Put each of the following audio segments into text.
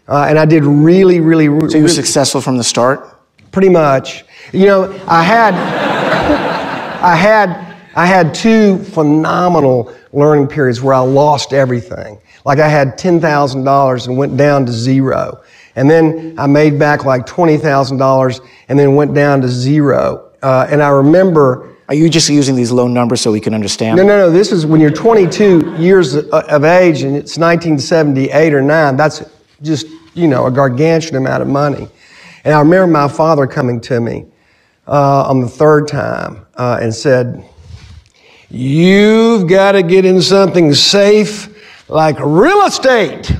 And I did really, really... So you were successful from the start? Pretty much. You know, I had two phenomenal learning periods where I lost everything. Like I had $10,000 and went down to zero. And then I made back like $20,000 and then went down to zero. And I remember... Are you just using these low numbers so we can understand? No. This is when you're 22 years of age and it's 1978 or 9. That's just, you know, a gargantuan amount of money. And I remember my father coming to me on the third time and said, "You've got to get in something safe like real estate."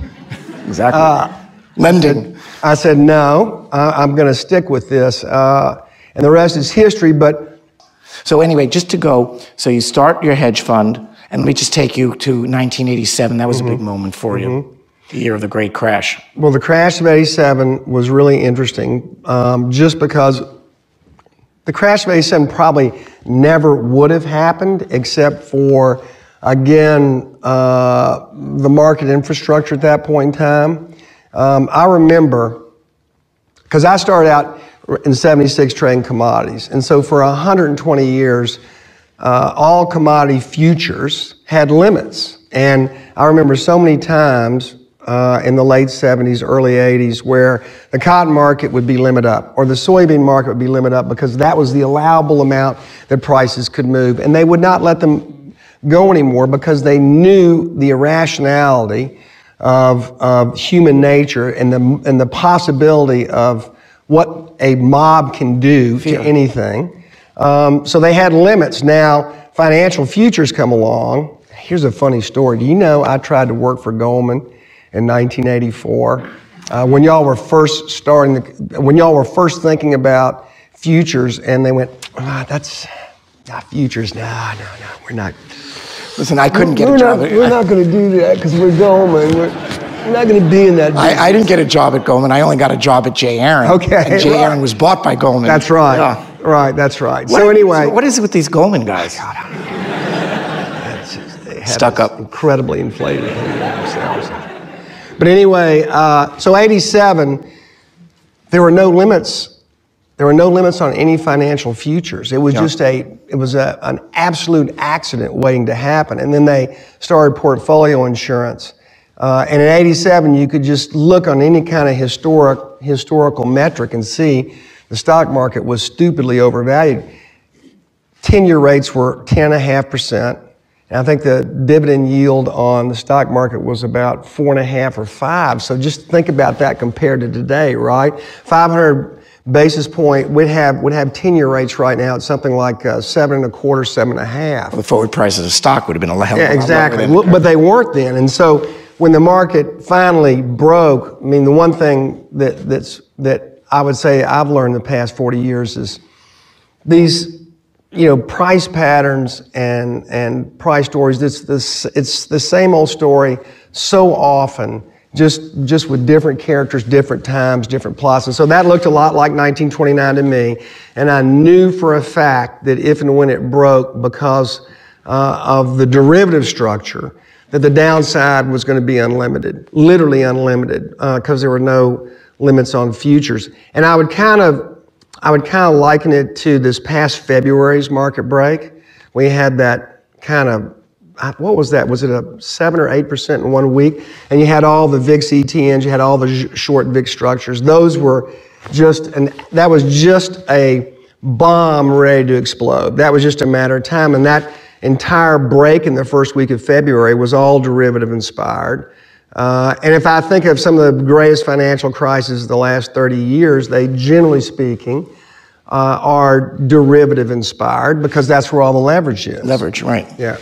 Exactly. Lending. I said, "No, I'm going to stick with this." And the rest is history, but... So anyway, just to go, so you start your hedge fund, and let me just take you to 1987. That was a big moment for you, the year of the great crash. Well, the crash of '87 was really interesting, just because the crash of '87 probably never would have happened except for, again, the market infrastructure at that point in time. I remember, because I started out in '76 trading commodities. And so for 120 years, all commodity futures had limits. And I remember so many times in the late '70s, early '80s, where the cotton market would be limit up or the soybean market would be limit up because that was the allowable amount that prices could move. And they would not let them go anymore because they knew the irrationality of human nature and the possibility of what a mob can do to anything. So they had limits. Now, financial futures come along. Here's a funny story. Do you know I tried to work for Goldman in 1984? When y'all were first when y'all were first thinking about futures, and they went, "That's not futures. No, we're not." Listen, I couldn't get a job. We're not going to do that because we're Goldman. We're not going to be in that business. I didn't get a job at Goldman. I only got a job at J. Aron. Okay. And J. Aron was bought by Goldman. That's right. Yeah. Right, that's right. So anyway. What is it with these Goldman guys? They have Stuck up. Incredibly inflated themselves. But anyway, so '87, there were no limits. There were no limits on any financial futures. It was just an absolute accident waiting to happen. And then they started portfolio insurance. And in '87, you could just look on any kind of historical metric and see the stock market was stupidly overvalued. 10-year rates were 10.5%. And I think the dividend yield on the stock market was about 4.5 or 5. So just think about that compared to today, right? 500 basis point would have 10-year rates right now at something like 7.25, 7.5. Well, the forward price of the stock would have been a hell. Yeah, exactly. But they weren't then, and so when the market finally broke, I mean, the one thing that I would say I've learned in the past 40 years is these, you know, price patterns and price stories. It's the same old story so often, just with different characters, different times, different plots. And so that looked a lot like 1929 to me. And I knew for a fact that if and when it broke, because of the derivative structure, that the downside was going to be unlimited, literally unlimited, because there were no limits on futures. And I would kind of liken it to this past February's market break. We had that kind of, what was that? Was it a 7 or 8% in 1 week? And you had all the VIX ETNs, you had all the short VIX structures. Those were that was just a bomb ready to explode. That was just a matter of time. And that entire break in the first week of February was all derivative inspired. And if I think of some of the greatest financial crises of the last 30 years, they, generally speaking, are derivative inspired because that's where all the leverage is. Leverage, right. Yeah.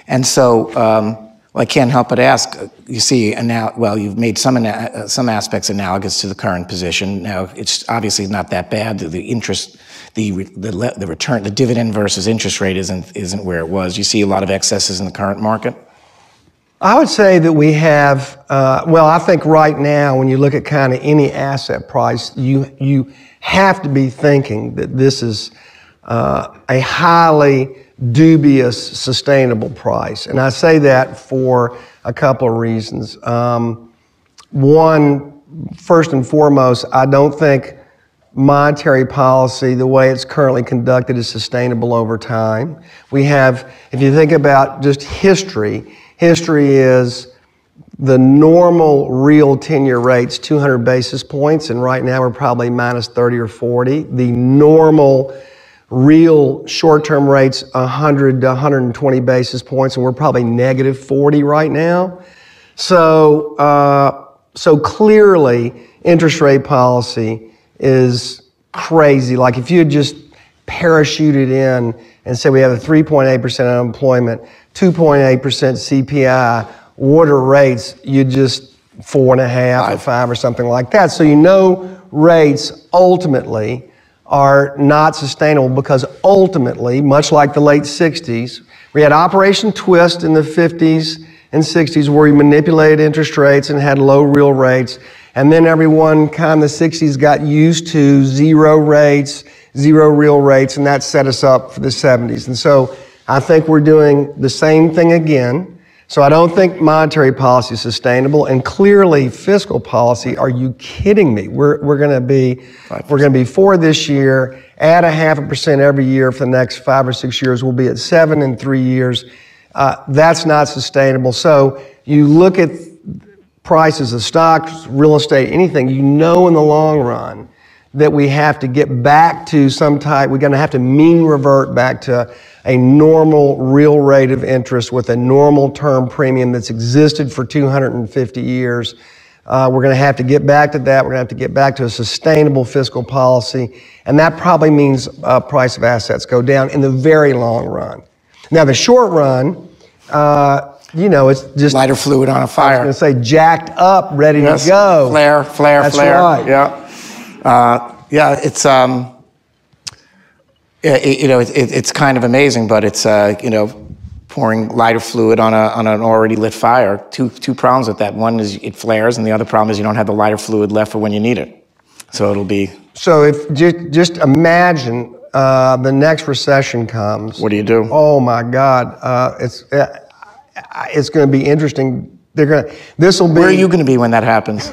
And so, well, I can't help but ask, you see, you've made some aspects analogous to the current position. Now, it's obviously not that bad. The interest, the return, the dividend versus interest rate isn't where it was. You see a lot of excesses in the current market? I would say that we have, I think right now, when you look at kind of any asset price, you have to be thinking that this is a highly dubious, sustainable price. And I say that for a couple of reasons. One, first and foremost, I don't think monetary policy, the way it's currently conducted, is sustainable over time. We have, if you think about just history is the normal real 10-year rate's 200 basis points, and right now we're probably minus 30 or 40. The normal real short-term rate's 100 to 120 basis points, and we're probably negative 40 right now. So clearly, interest rate policy is crazy. Like if you had just parachuted in and said we have a 3.8% unemployment, 2.8% CPI, what are rates? You just 4.5 or 5 or something like that. So you know rates ultimately are not sustainable because ultimately, much like the late 60s, we had Operation Twist in the 50s and 60s where we manipulated interest rates and had low real rates. And then everyone kind of in the 60s got used to zero rates, zero real rates, and that set us up for the 70s. And so I think we're doing the same thing again. So I don't think monetary policy is sustainable, and clearly fiscal policy. Are you kidding me? We're going to be 4 this year. Add 0.5% every year for the next 5 or 6 years. We'll be at 7 in 3 years. That's not sustainable. So you look at prices of stocks, real estate, anything. You know in the long run that we have to get back to some type. We're going to have to mean revert back to a normal real rate of interest with a normal term premium that's existed for 250 years. We're going to have to get back to that. We're going to have to get back to a sustainable fiscal policy. And that probably means price of assets go down in the very long run. Now, the short run, it's just lighter fluid on a fire. I was going to say jacked up, ready to go. Flare. That's flare. Right. Yeah. It's it's kind of amazing, but it's pouring lighter fluid on an already lit fire. Two problems with that. One is it flares, and the other problem is you don't have the lighter fluid left for when you need it. So it'll be. So if just imagine the next recession comes. What do you do? Oh my God! It's going to be interesting. This will be. Where are you going to be when that happens?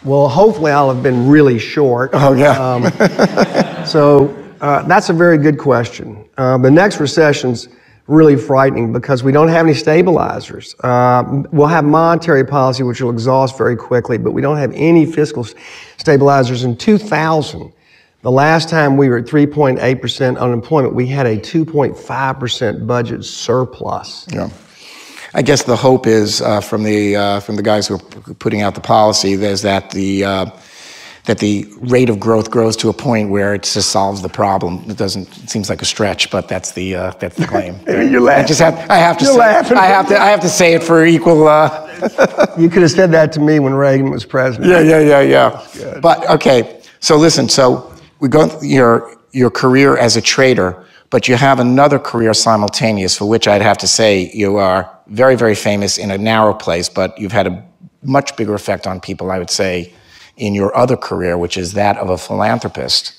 Well, hopefully I'll have been really short. Oh yeah. So that's a very good question. The next recession's really frightening because we don't have any stabilizers. We'll have monetary policy, which will exhaust very quickly, but we don't have any fiscal stabilizers. In 2000, the last time we were at 3.8% unemployment, we had a 2.5% budget surplus. Yeah. I guess the hope is from the guys who are putting out the policy is that the rate of growth grows to a point where it just solves the problem. It seems like a stretch, but that's the claim. You're laughing. I have to say it for equal. You could have said that to me when Reagan was president. Yeah. Good. But okay, so listen. So we go your career as a trader, but you have another career simultaneous for which I'd have to say you are very, very famous in a narrow place, but you've had a much bigger effect on people, I would say, in your other career, which is that of a philanthropist.